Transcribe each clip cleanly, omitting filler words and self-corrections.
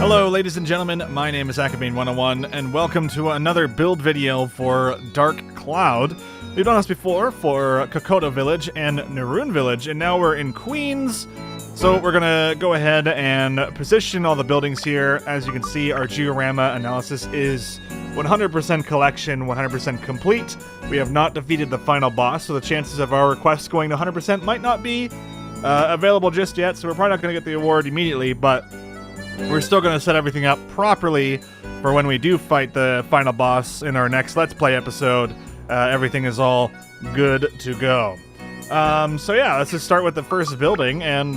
Hello ladies and gentlemen, my name is Akabane101 and welcome to another build video for Dark Cloud. We've done this before for Kokoda Village and Naroon Village, and now we're in Queens. So we're gonna go ahead and position all the buildings here. As you can see, our georama analysis is 100% collection, 100% complete. We have not defeated the final boss, so the chances of our requests going to 100% might not be available just yet, so we're probably not gonna get the award immediately, but we're still going to set everything up properly for when we do fight the final boss in our next Let's Play episode. Everything is all good to go. So yeah, let's just start with the first building and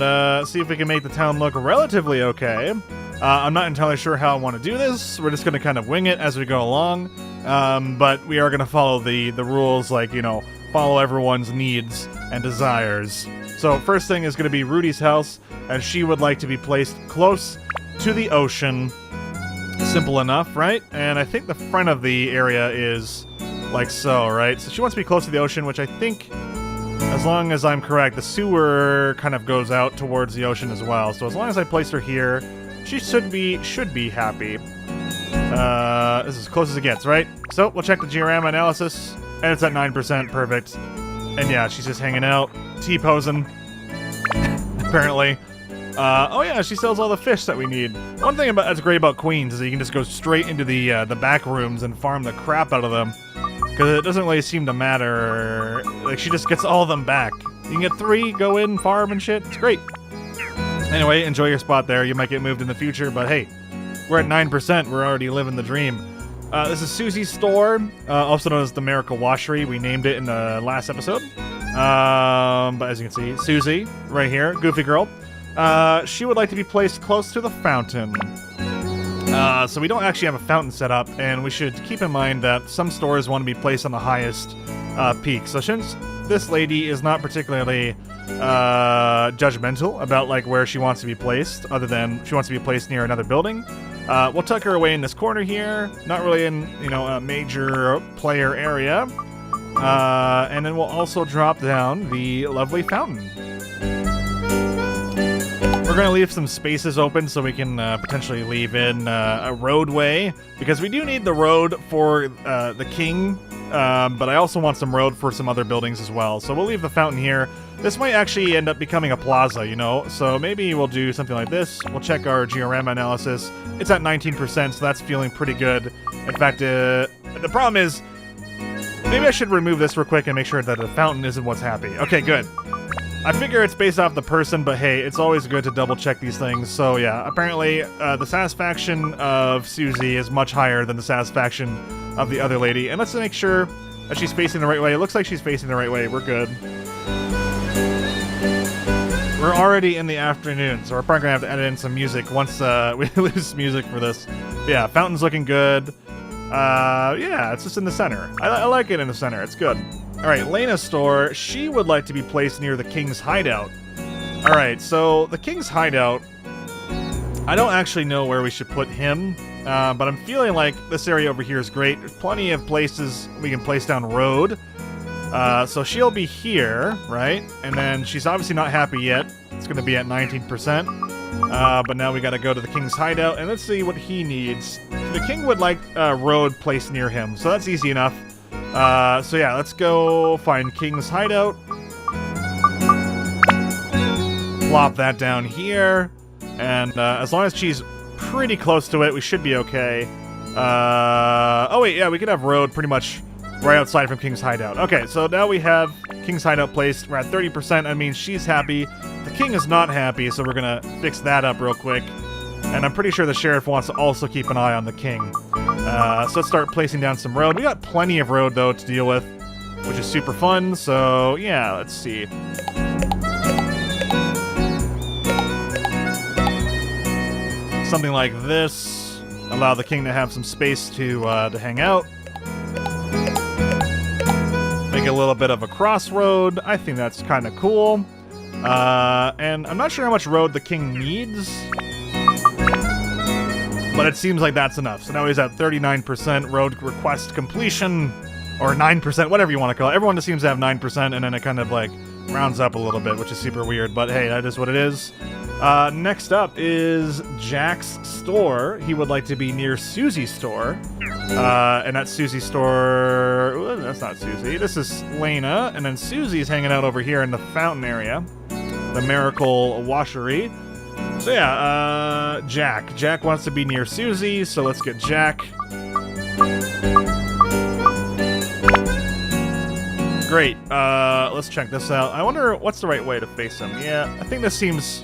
see if we can make the town look relatively okay. I'm not entirely sure how I want to do this. We're just going to kind of wing it as we go along. But we are going to follow the rules, like, you know, follow everyone's needs and desires. So first thing is going to be Rudy's house, and she would like to be placed close to the ocean. Simple enough, right? And I think the front of the area is like so, right? So she wants to be close to the ocean, which I think, as long as I'm correct, the sewer kind of goes out towards the ocean as well. So as long as I place her here, she should be happy. This is as close as it gets, right? So we'll check the georama analysis, and it's at 9%, perfect. And yeah, she's just hanging out, T-posing, apparently. Oh yeah, she sells all the fish that we need. One thing that's great about Queens is that you can just go straight into the back rooms and farm the crap out of them, because it doesn't really seem to matter. Like, she just gets all of them back. You can get 3, go in, farm and shit. It's great. Anyway, enjoy your spot there. You might get moved in the future, but hey, we're at 9%. We're already living the dream. This is Susie's store, also known as the Miracle Washery. We named it in the last episode. But as you can see, Susie, right here, goofy girl. She would like to be placed close to the fountain. So we don't actually have a fountain set up, and we should keep in mind that some stores want to be placed on the highest peak. So since this lady is not particularly judgmental about like where she wants to be placed, other than she wants to be placed near another building, we'll tuck her away in this corner here, not really in, you know, a major player area. And then we'll also drop down the lovely fountain. We're going to leave some spaces open so we can potentially leave in a roadway, because we do need the road for the king, but I also want some road for some other buildings as well. So we'll leave the fountain here. This might actually end up becoming a plaza, you know, so maybe we'll do something like this. We'll check our georama analysis. It's at 19%, so that's feeling pretty good. In fact, the problem is, maybe I should remove this real quick and make sure that the fountain isn't what's happy. Okay, good. I figure it's based off the person, but hey, it's always good to double check these things. So yeah, apparently the satisfaction of Susie is much higher than the satisfaction of the other lady. And let's make sure that she's facing the right way. It looks like she's facing the right way. We're good. We're already in the afternoon, so we're probably gonna have to edit in some music once we lose music for this. But yeah, fountain's looking good. Yeah, it's just in the center. I like it in the center. It's good. Alright, Lena's store, she would like to be placed near the King's Hideout. Alright, so the King's Hideout, I don't actually know where we should put him, but I'm feeling like this area over here is great. There's plenty of places we can place down road. So she'll be here, right? And then she's obviously not happy yet. It's going to be at 19%. But now we got to go to the King's Hideout, and let's see what he needs. The king would like a road placed near him, so that's easy enough. So yeah, let's go find King's Hideout. Plop that down here. And as long as she's pretty close to it, we should be okay. Oh wait, yeah, we could have road pretty much right outside from King's Hideout. Okay, so now we have King's Hideout placed. We're at 30%. That means she's happy. The king is not happy, so we're gonna fix that up real quick. And I'm pretty sure the sheriff wants to also keep an eye on the king. So let's start placing down some road. We got plenty of road, though, to deal with, which is super fun. So, yeah, let's see. Something like this. Allow the king to have some space to hang out. Make a little bit of a crossroad. I think that's kind of cool. And I'm not sure how much road the king needs, but it seems like that's enough. So now he's at 39% road request completion, or 9%, whatever you want to call it. Everyone just seems to have 9%, and then it kind of like rounds up a little bit, which is super weird, but hey, that is what it is. Next up is Jack's store. He would like to be near Susie's store. And that's Susie's store... Ooh, that's not Susie. This is Lena. And then Susie's hanging out over here in the fountain area. The Miracle Washery. So yeah, Jack. Jack wants to be near Susie, so let's get Jack. Great. Let's check this out. I wonder what's the right way to face him. Yeah, I think this seems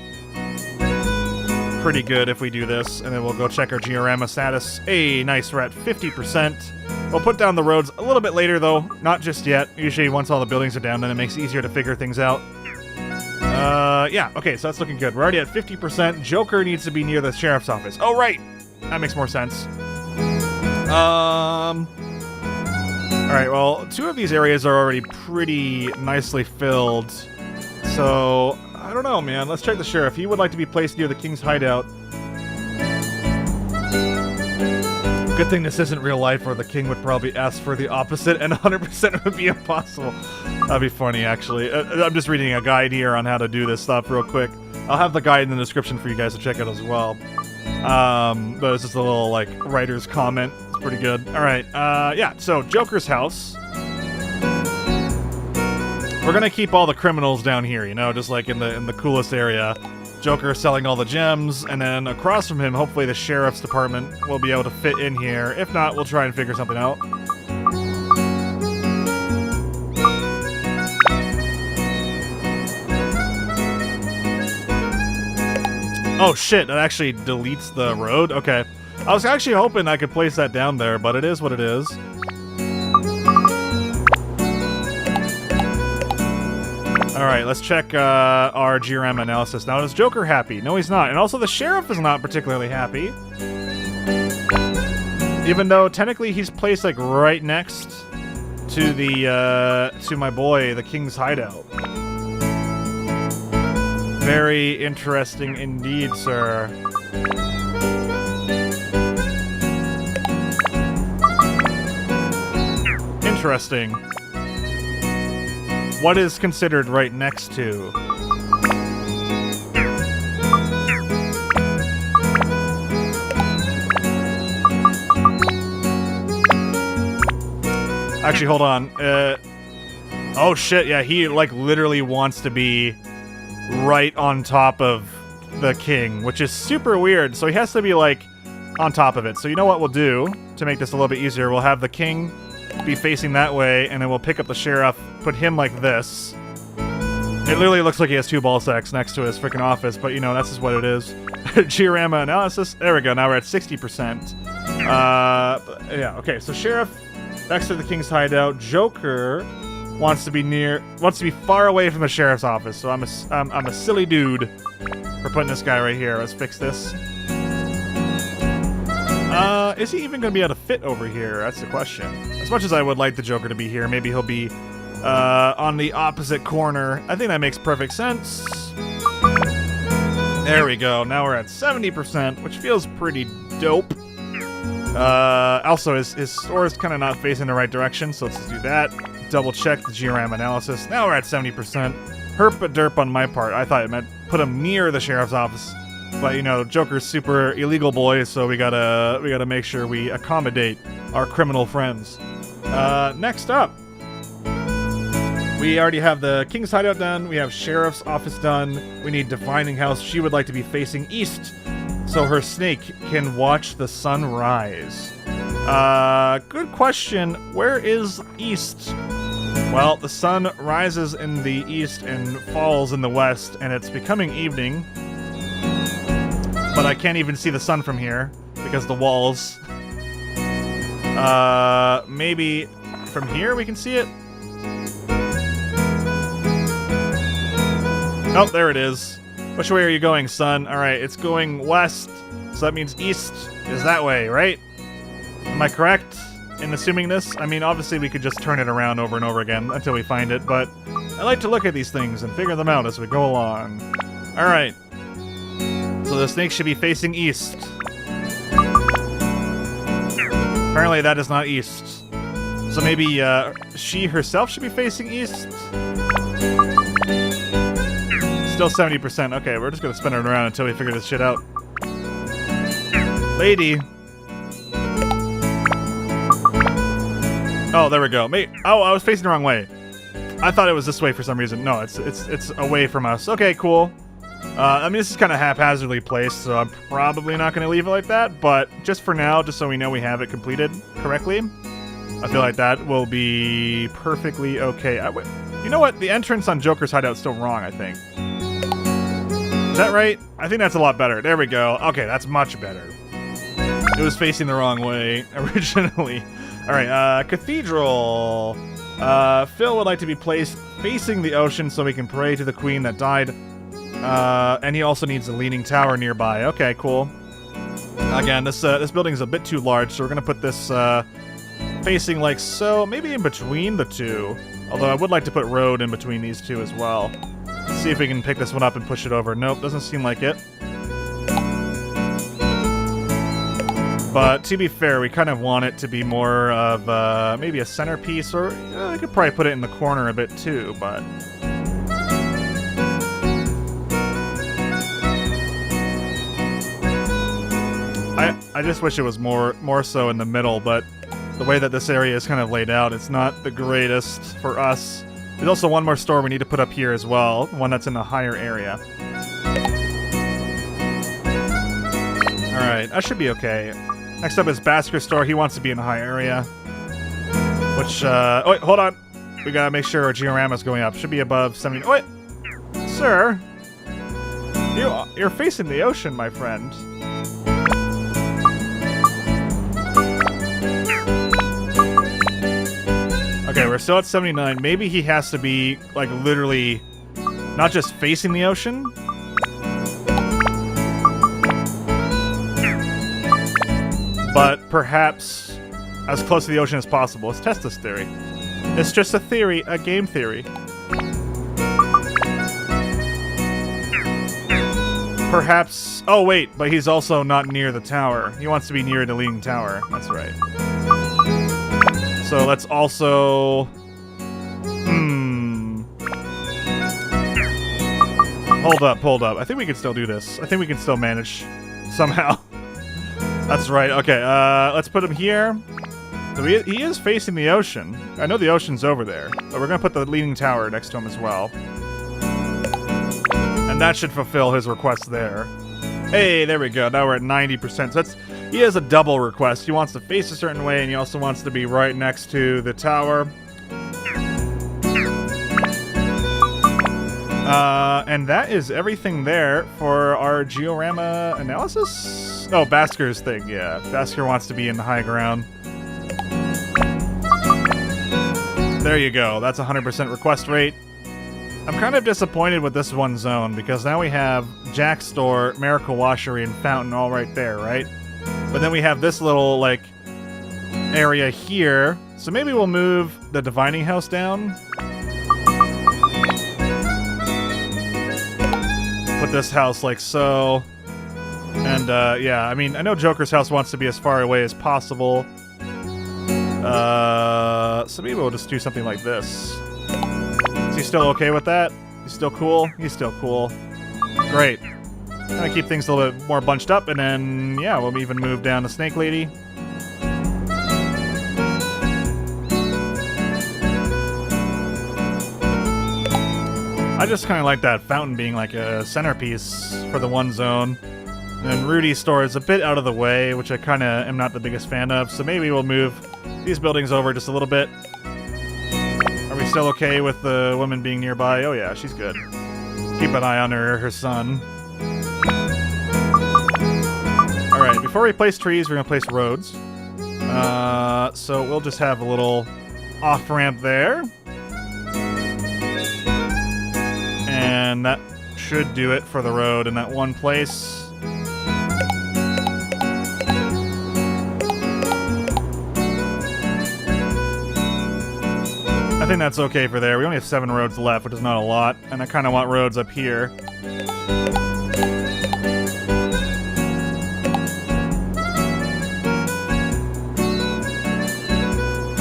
pretty good if we do this, and then we'll go check our Giorama status. Hey, nice, we're at 50%. We'll put down the roads a little bit later, though. Not just yet. Usually once all the buildings are down, then it makes it easier to figure things out. Yeah, okay, so that's looking good. We're already at 50%. Joker needs to be near the sheriff's office. Oh, right! That makes more sense. Alright, well, 2 of these areas are already pretty nicely filled. So, I don't know, man. Let's check the sheriff. He would like to be placed near the King's Hideout. Good thing this isn't real life, or the king would probably ask for the opposite, and 100% would be impossible. That'd be funny, actually. I'm just reading a guide here on how to do this stuff real quick. I'll have the guide in the description for you guys to check out as well. But it's just a little, like, writer's comment. It's pretty good. Alright, yeah, so Joker's house. We're gonna keep all the criminals down here, you know, just like in the coolest area. Joker selling all the gems, and then across from him, hopefully the sheriff's department will be able to fit in here. If not, we'll try and figure something out. Oh shit, that actually deletes the road? Okay. I was actually hoping I could place that down there, but it is what it is. Alright, let's check our GRM analysis. Now, is Joker happy? No, he's not. And also, the sheriff is not particularly happy. Even though, technically, he's placed, like, right next to the, to my boy, the King's Hideout. Very interesting indeed, sir. Interesting. What is considered right next to? Actually, hold on. Oh shit, yeah, he like literally wants to be right on top of the king, which is super weird. So he has to be like on top of it. So you know what we'll do to make this a little bit easier? We'll have the king be facing that way, and then we'll pick up the sheriff, put him like this. It literally looks like he has 2 ball sacks next to his freaking office, but you know, that's just what it is. Giorama analysis. There we go. Now we're at 60%. Yeah, okay, so sheriff next to the King's Hideout. Joker wants to be far away from the sheriff's office, so I'm a silly dude for putting this guy right here. Let's fix this. Is he even going to be able to fit over here? That's the question. As much as I would like the Joker to be here, maybe he'll be on the opposite corner. I think that makes perfect sense. There we go. Now we're at 70%, which feels pretty dope. Also, his store is kind of not facing the right direction, so let's just do that. Double check the GRM analysis. Now we're at 70%. Herp a derp on my part. I thought it meant put him near the sheriff's office. But, you know, Joker's super illegal boy, so we gotta make sure we accommodate our criminal friends. Next up, we already have the King's Hideout done. We have Sheriff's Office done. We need Divining House. She would like to be facing east, so her snake can watch the sun rise. Good question. Where is east? Well, the sun rises in the east and falls in the west, and it's becoming evening. But I can't even see the sun from here because the walls. Maybe from here we can see it? Oh, there it is. Which way are you going, sun? Alright, it's going west, so that means east is that way, right? Am I correct in assuming this? I mean, obviously we could just turn it around over and over again until we find it, but I like to look at these things and figure them out as we go along. Alright. So the snake should be facing east. Apparently that is not east. So maybe she herself should be facing east? Still 70%. Okay, we're just gonna spin it around until we figure this shit out. Lady. Oh, there we go. Oh, I was facing the wrong way. I thought it was this way for some reason. No, it's away from us. Okay, cool. I mean, this is kind of haphazardly placed, so I'm probably not going to leave it like that, but just for now, just so we know we have it completed correctly, I feel like that will be perfectly okay. You know what? The entrance on Joker's Hideout is still wrong, I think. Is that right? I think that's a lot better. There we go. Okay, that's much better. It was facing the wrong way originally. Alright, Cathedral. Phil would like to be placed facing the ocean so we can pray to the queen that died. And he also needs a leaning tower nearby. Okay, cool. Again, this building is a bit too large, so we're gonna put this facing like so, maybe in between the two. Although I would like to put road in between these two as well. Let's see if we can pick this one up and push it over. Nope, doesn't seem like it. But to be fair, we kind of want it to be more of maybe a centerpiece, or I could probably put it in the corner a bit too, but... I just wish it was more so in the middle, but the way that this area is kind of laid out, it's not the greatest for us. There's also one more store we need to put up here as well, one that's in a higher area. Alright, that should be okay. Next up is Basker's store. He wants to be in a high area. Which, oh wait, hold on. We gotta make sure our georama's going up. Should be above 70. Oh wait! Sir! You're facing the ocean, my friend. Okay, we're still at 79. Maybe he has to be, like, literally not just facing the ocean, but perhaps as close to the ocean as possible. Let's test this theory. It's just a theory, a game theory. Perhaps... Oh, wait, but he's also not near the tower. He wants to be near the leaning tower. That's right. So let's also... Hold up. I think we can still do this. I think we can still manage somehow. That's right. Okay, let's put him here. So he is facing the ocean. I know the ocean's over there, but we're going to put the leaning tower next to him as well. And that should fulfill his request there. Hey, there we go. Now we're at 90%. So he has a double request. He wants to face a certain way, and he also wants to be right next to the tower. And that is everything there for our georama analysis? Oh, Basker's thing, yeah. Basker wants to be in the high ground. There you go. That's 100% request rate. I'm kind of disappointed with this one zone, because now we have Jack's store, Miracle Washery, and Fountain all right there, right? But then we have this little, like, area here. So maybe we'll move the Divining House down. Put this house like so. And, yeah, I mean, I know Joker's house wants to be as far away as possible. So maybe we'll just do something like this. Is he still okay with that? He's still cool? He's still cool. Great. Kind of keep things a little bit more bunched up, and then, yeah, we'll even move down to Snake Lady. I just kind of like that fountain being like a centerpiece for the one zone. And then Rudy's store is a bit out of the way, which I kind of am not the biggest fan of, so maybe we'll move these buildings over just a little bit. Are we still okay with the woman being nearby? Oh yeah, she's good. Keep an eye on her son. Alright, before we place trees, we're going to place roads. So we'll just have a little off-ramp there. And that should do it for the road in that one place. I think that's okay for there. We only have 7 roads left, which is not a lot. And I kind of want roads up here.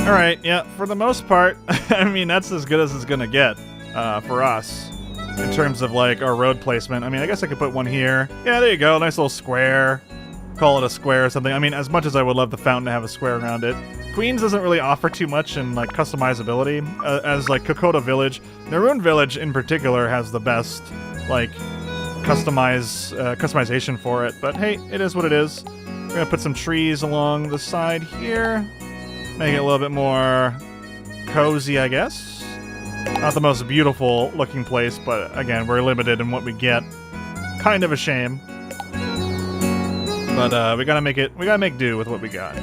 Alright, yeah, for the most part, I mean, that's as good as it's gonna get for us. in terms of like our road placement. I mean, I guess I could put one here. Yeah, there you go. Nice little square. Call it a square or something. I mean, as much as I would love the fountain to have a square around it, Queens doesn't really offer too much in like customizability as like Kokoda Village. Naroon Village in particular has the best like customization for it. But hey, it is what it is. We're gonna put some trees along the side here, make it a little bit more cozy, I guess. Not the most beautiful looking place, but again, we're limited in what we get. Kind of a shame. But we gotta make do with what we got.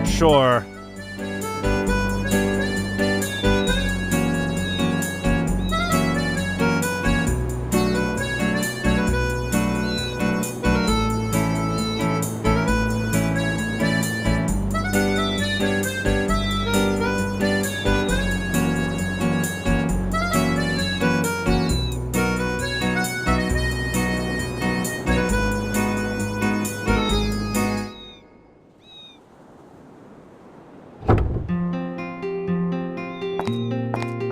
Sure.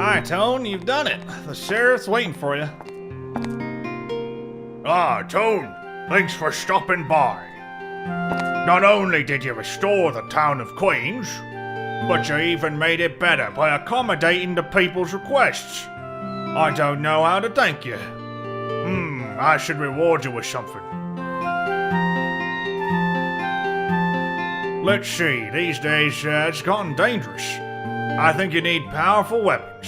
Hi, Tone, you've done it. The sheriff's waiting for you. Ah, Tone, thanks for stopping by. Not only did you restore the town of Queens, but you even made it better by accommodating the people's requests. I don't know how to thank you. I should reward you with something. Let's see, these days it's gotten dangerous. I think you need powerful weapons.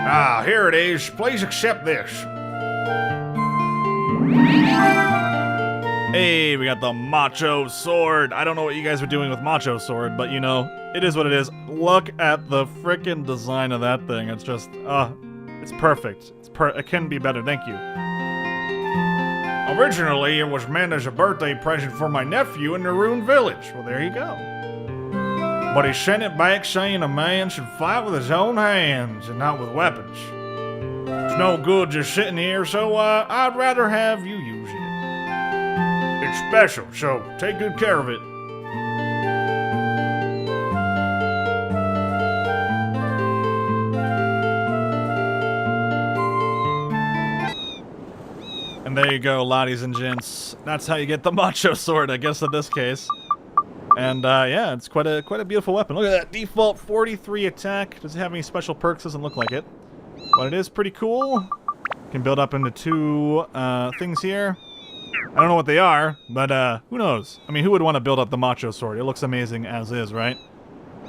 Ah, here it is. Please accept this. Hey, we got the Macho Sword. I don't know what you guys are doing with Macho Sword, but you know, it is what it is. Look at the frickin' design of that thing. It's just, it's perfect. It couldn't be better. Thank you. Originally, it was meant as a birthday present for my nephew in Naroon Village. Well, there you go. But he sent it back saying a man should fight with his own hands and not with weapons. It's no good just sitting here, so I'd rather have you use it. It's special, so take good care of it. And there you go, laddies and gents. That's how you get the Macho Sword, I guess, in this case. And yeah, it's quite a beautiful weapon. Look at that, default 43 attack. Does it have any special perks? Doesn't look like it. But it is pretty cool. Can build up into two things here. I don't know what they are, but who knows? I mean, who would want to build up the Macho Sword? It looks amazing as is, right?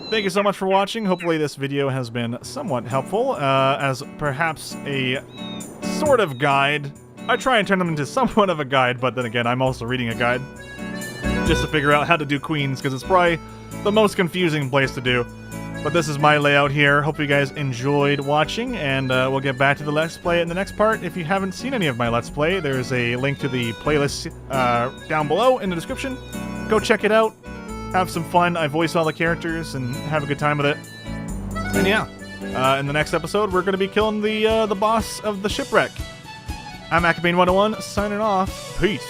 Thank you so much for watching. Hopefully this video has been somewhat helpful, as perhaps a sort of guide. I try and turn them into somewhat of a guide, but then again, I'm also reading a guide just to figure out how to do Queens, because it's probably the most confusing place to do. But this is my layout here. Hope you guys enjoyed watching, and we'll get back to the Let's Play in the next part. If you haven't seen any of my Let's Play, there's a link to the playlist down below in the description. Go check it out. Have some fun. I voice all the characters and have a good time with it. And yeah, in the next episode, we're going to be killing the boss of the shipwreck. I'm Acabane101, signing off. Peace.